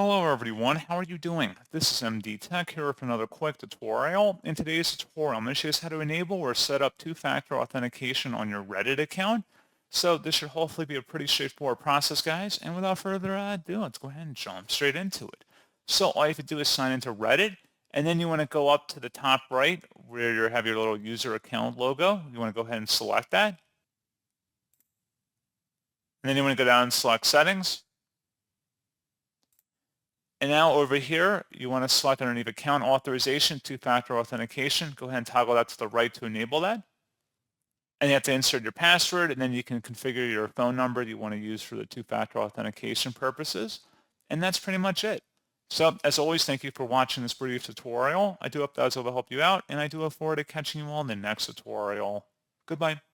Hello everyone, how are you doing? This is MD Tech here with another quick tutorial. In today's tutorial, I'm going to show you how to enable or set up two-factor authentication on your Reddit account. So this should hopefully be a pretty straightforward process, guys. And without further ado, let's go ahead and jump straight into it. So all you have to do is sign into Reddit, and then you want to go up to the top right where you have your little user account logo. You want to go ahead and select that. And then you want to go down and select Settings. And now over here, you want to select underneath Account Authorization, Two-Factor Authentication. Go ahead and toggle that to the right to enable that. And you have to insert your password, and then you can configure your phone number you want to use for the two-factor authentication purposes. And that's pretty much it. So, as always, thank you for watching this brief tutorial. I do hope that was able to help you out, and I do look forward to catching you all in the next tutorial. Goodbye.